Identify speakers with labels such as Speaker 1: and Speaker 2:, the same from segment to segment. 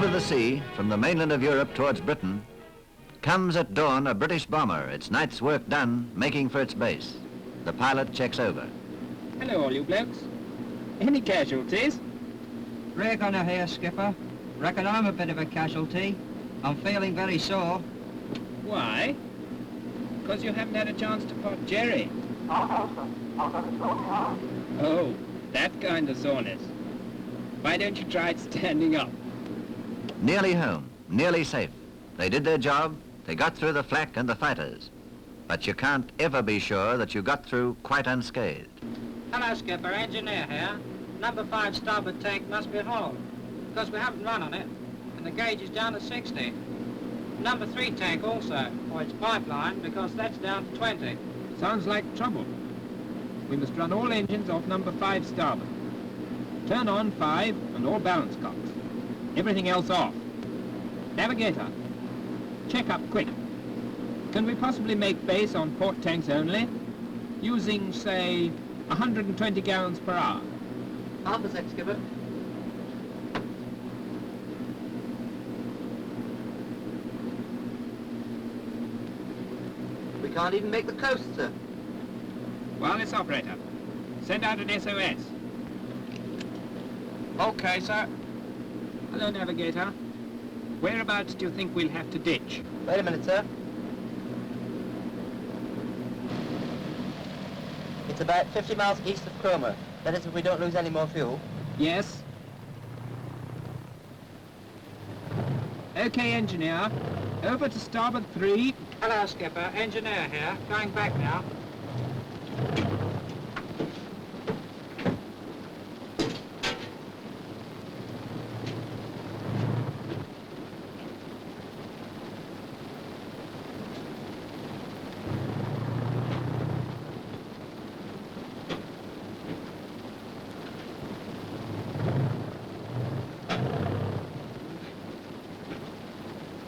Speaker 1: of the sea, from the mainland of Europe towards Britain, comes at dawn a British bomber, its night's work done, making for its base. The pilot checks over.
Speaker 2: Hello, all you blokes. Any casualties?
Speaker 3: Rear gunner here, Skipper. Reckon I'm a bit of a casualty. I'm feeling very sore.
Speaker 2: Why? Because you haven't had a chance to pot Jerry. Oh, that kind of soreness. Why don't you try it standing up?
Speaker 1: Nearly home, nearly safe. They did their job, they got through the flak and the fighters. But you can't ever be sure that you got through quite unscathed.
Speaker 3: Hello, Skipper. Engineer here. Number 5 starboard tank must be hollow, because we haven't run on it, and the gauge is down to 60. Number 3 tank also, or its pipeline, because that's down to 20.
Speaker 2: Sounds like trouble. We must run all engines off number 5 starboard. Turn on 5 and all balance cocks. Everything else off. Navigator, check up quick. Can we possibly make base on port tanks only, using, say, 120 gallons per hour?
Speaker 3: Half a sec, Skipper. We can't even make the coast, sir.
Speaker 2: Wireless operator, send out an SOS.
Speaker 3: Okay, sir.
Speaker 2: Hello, navigator. Whereabouts do you think we'll have to ditch?
Speaker 3: Wait a minute, sir. It's about 50 miles east of Cromer. That is, if we don't lose any more fuel.
Speaker 2: Yes. Okay, engineer. Over to starboard 3.
Speaker 3: Hello, Skipper. Engineer here. Going back now.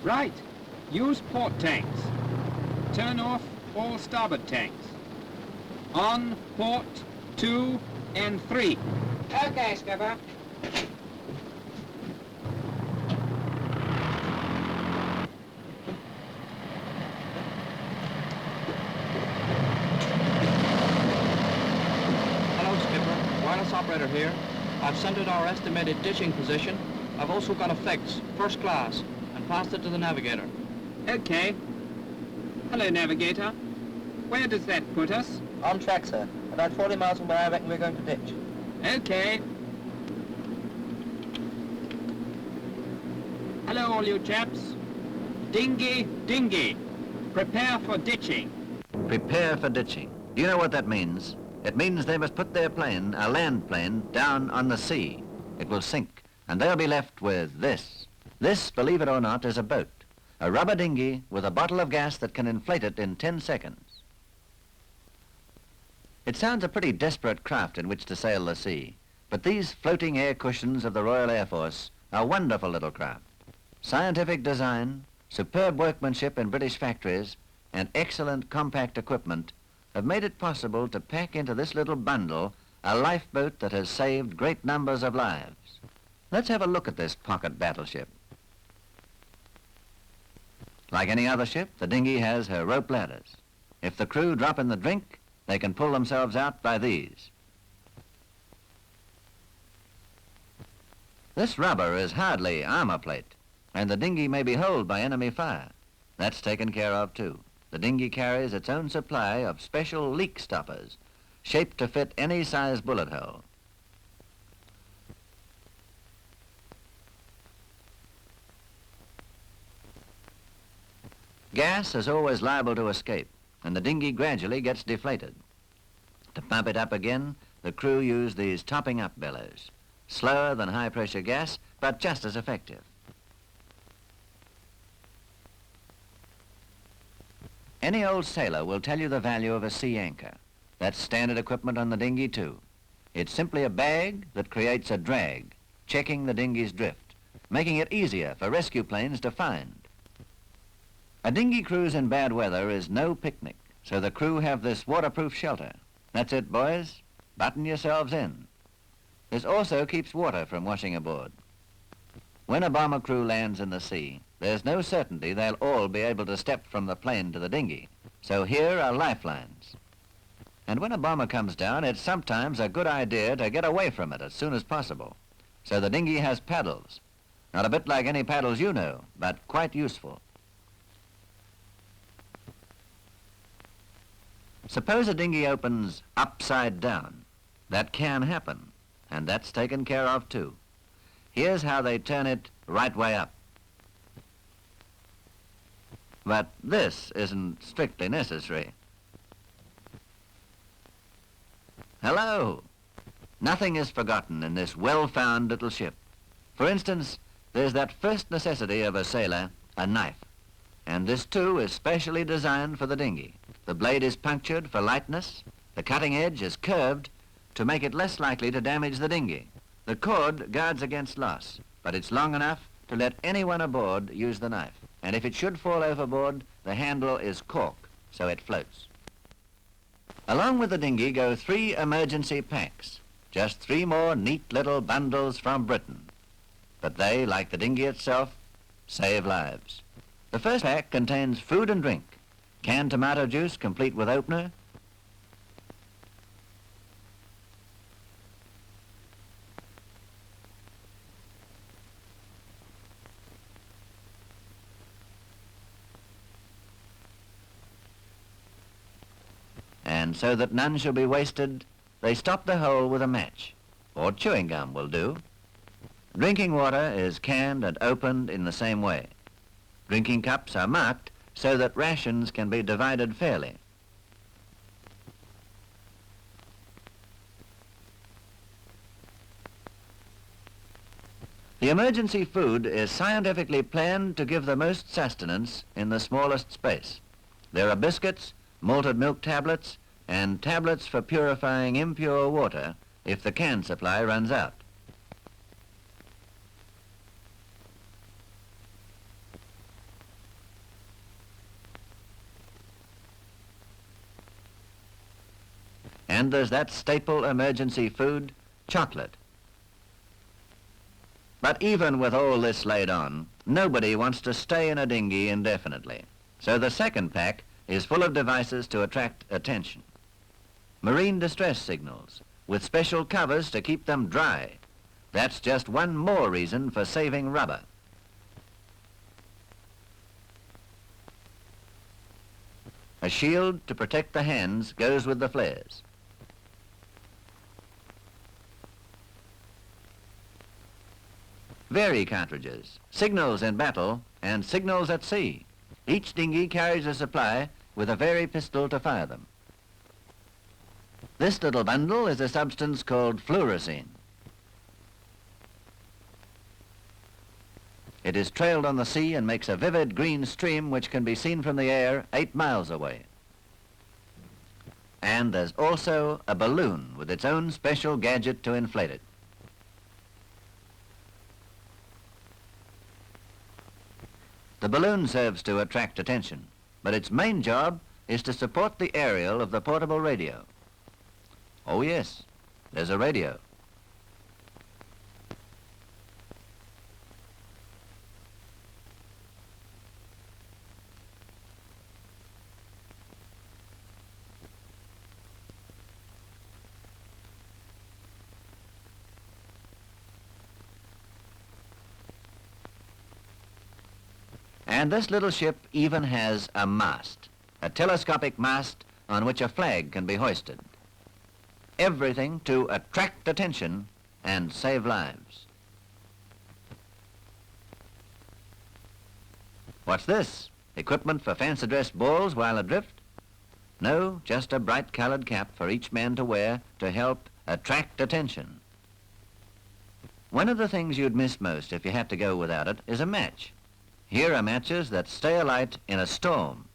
Speaker 2: Right. Use port tanks. Turn off all starboard tanks. On port 2 and 3.
Speaker 3: Okay, Skipper.
Speaker 4: Hello, Skipper. Wireless operator here. I've sent out our estimated ditching position. I've also got a fix, first class, and passed it to the navigator.
Speaker 2: Okay. Hello, navigator. Where does that put us?
Speaker 3: On track, sir. About 40 miles from where I reckon we're going to ditch.
Speaker 2: Okay. Hello, all you chaps. Dinghy, dinghy. Prepare for ditching.
Speaker 1: Prepare for ditching. Do you know what that means? It means they must put their plane, a land plane, down on the sea. It will sink, and they'll be left with this. This, believe it or not, is a boat. A rubber dinghy with a bottle of gas that can inflate it in 10 seconds. It sounds a pretty desperate craft in which to sail the sea, but these floating air cushions of the Royal Air Force are wonderful little craft. Scientific design, superb workmanship in British factories, and excellent compact equipment have made it possible to pack into this little bundle a lifeboat that has saved great numbers of lives. Let's have a look at this pocket battleship. Like any other ship, the dinghy has her rope ladders. If the crew drop in the drink, they can pull themselves out by these. This rubber is hardly armor plate, and the dinghy may be holed by enemy fire. That's taken care of too. The dinghy carries its own supply of special leak stoppers, shaped to fit any size bullet hole. Gas is always liable to escape, and the dinghy gradually gets deflated. To pump it up again, the crew use these topping up bellows. Slower than high-pressure gas, but just as effective. Any old sailor will tell you the value of a sea anchor. That's standard equipment on the dinghy, too. It's simply a bag that creates a drag, checking the dinghy's drift, making it easier for rescue planes to find. A dinghy cruise in bad weather is no picnic, so the crew have this waterproof shelter. That's it, boys. Button yourselves in. This also keeps water from washing aboard. When a bomber crew lands in the sea, there's no certainty they'll all be able to step from the plane to the dinghy. So here are lifelines. And when a bomber comes down, it's sometimes a good idea to get away from it as soon as possible. So the dinghy has paddles. Not a bit like any paddles you know, but quite useful. Suppose a dinghy opens upside down. That can happen, and that's taken care of too. Here's how they turn it right way up. But this isn't strictly necessary. Hello! Nothing is forgotten in this well-found little ship. For instance, there's that first necessity of a sailor, a knife. And this too is specially designed for the dinghy. The blade is punctured for lightness. The cutting edge is curved to make it less likely to damage the dinghy. The cord guards against loss, but it's long enough to let anyone aboard use the knife. And if it should fall overboard, the handle is cork, so it floats. Along with the dinghy go 3 emergency packs. Just 3 more neat little bundles from Britain. But they, like the dinghy itself, save lives. The first pack contains food and drink, canned tomato juice complete with opener, and so that none shall be wasted, they stop the hole with a match, or chewing gum will do. Drinking water is canned and opened in the same way. Drinking cups are marked so that rations can be divided fairly. The emergency food is scientifically planned to give the most sustenance in the smallest space. There are biscuits, malted milk tablets, and tablets for purifying impure water if the can supply runs out. And there's that staple emergency food, chocolate. But even with all this laid on, nobody wants to stay in a dinghy indefinitely. So the second pack is full of devices to attract attention. Marine distress signals, with special covers to keep them dry. That's just one more reason for saving rubber. A shield to protect the hands goes with the flares. Vary cartridges, signals in battle, and signals at sea. Each dinghy carries a supply with a Vary pistol to fire them. This little bundle is a substance called fluorescein. It is trailed on the sea and makes a vivid green stream which can be seen from the air 8 miles away. And there's also a balloon with its own special gadget to inflate it. The balloon serves to attract attention, but its main job is to support the aerial of the portable radio. Oh yes, there's a radio. And this little ship even has a mast, a telescopic mast on which a flag can be hoisted. Everything to attract attention and save lives. What's this? Equipment for fancy-dress balls while adrift? No, just a bright-colored cap for each man to wear to help attract attention. One of the things you'd miss most if you had to go without it is a match. Here are matches that stay alight in a storm.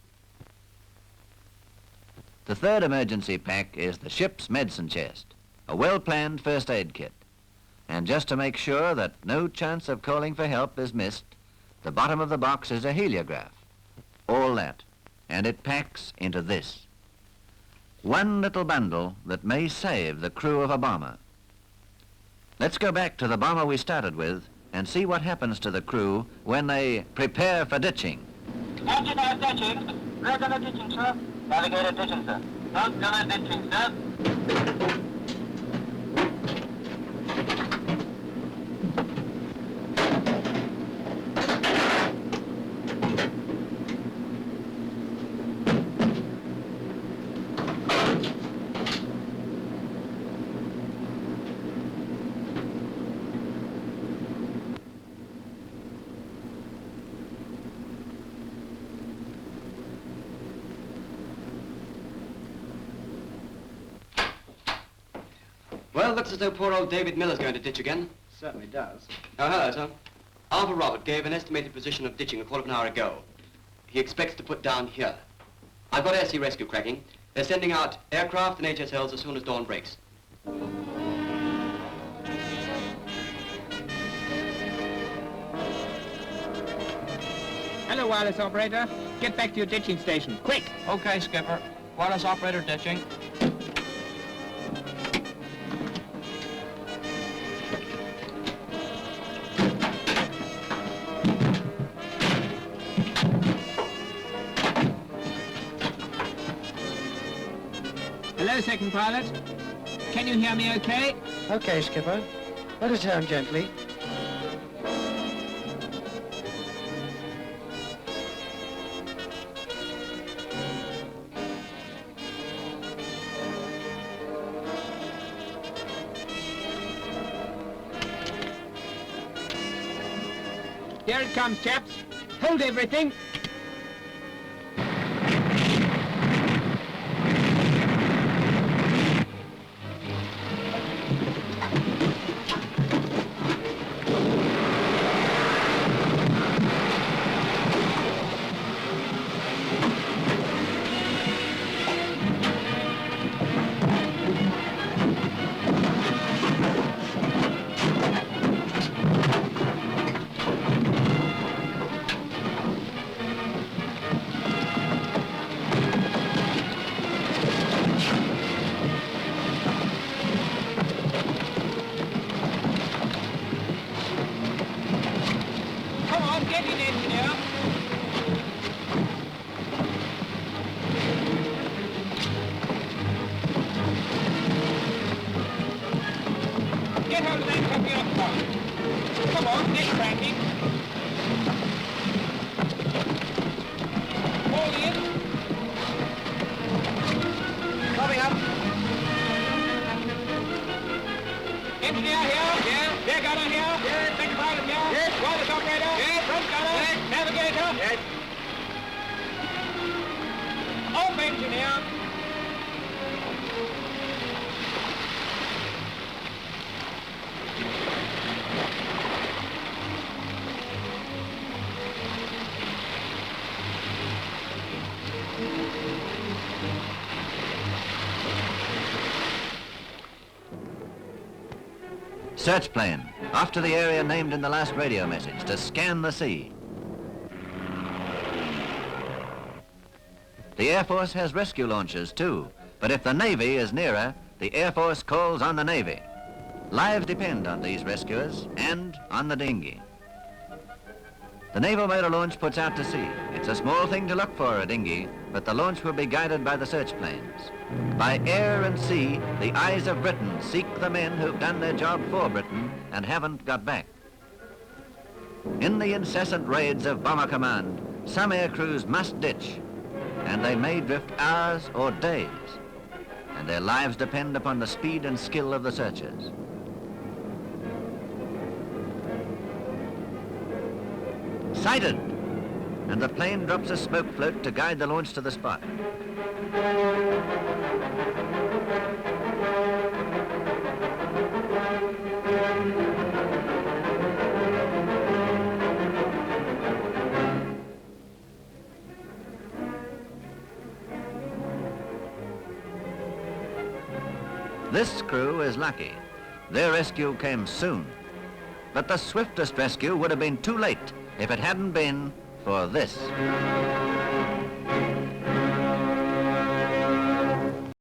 Speaker 1: The third emergency pack is the ship's medicine chest, a well-planned first aid kit. And just to make sure that no chance of calling for help is missed, the bottom of the box is a heliograph. All that, and it packs into this. One little bundle that may save the crew of a bomber. Let's go back to the bomber we started with and see what happens to the crew when they prepare for ditching.
Speaker 5: Engineer ditching. Regular ditching, sir. Navigator ditching, sir. Regular ditching, sir.
Speaker 6: Well, looks as though poor old David Miller's going to ditch again.
Speaker 7: Certainly does.
Speaker 6: Oh, hello, sir. Arthur Robert gave an estimated position of ditching a quarter of an hour ago. He expects to put down here. I've got air sea rescue cracking. They're sending out aircraft and HSLs as soon as dawn breaks.
Speaker 2: Hello, wireless operator. Get back to your ditching station, quick.
Speaker 4: Okay, Skipper. Wireless operator ditching.
Speaker 2: Hello, second pilot. Can you hear me okay?
Speaker 7: Okay, Skipper. Let us turn gently.
Speaker 2: Here it comes, chaps. Hold everything. Come on, get in, engineer. Get hold of that copy off phone. Come on, get cracking. All in. Coming up. Engineer here. Yeah. Air gunner here. Yeah. Second pilot here. Yes. Wireless operator. Yes. Front gunner. Yes. Navigator. Yes. Off engineer.
Speaker 1: Search plane, off to the area named in the last radio message to scan the sea. The Air Force has rescue launches too, but if the Navy is nearer, the Air Force calls on the Navy. Lives depend on these rescuers and on the dinghy. The naval motor launch puts out to sea. It's a small thing to look for, a dinghy, but the launch will be guided by the search planes. By air and sea, the eyes of Britain seek the men who've done their job for Britain and haven't got back. In the incessant raids of Bomber Command, some air crews must ditch, and they may drift hours or days, and their lives depend upon the speed and skill of the searchers. Sighted! And the plane drops a smoke float to guide the launch to the spot. This crew is lucky. Their rescue came soon. But the swiftest rescue would have been too late if it hadn't been for this.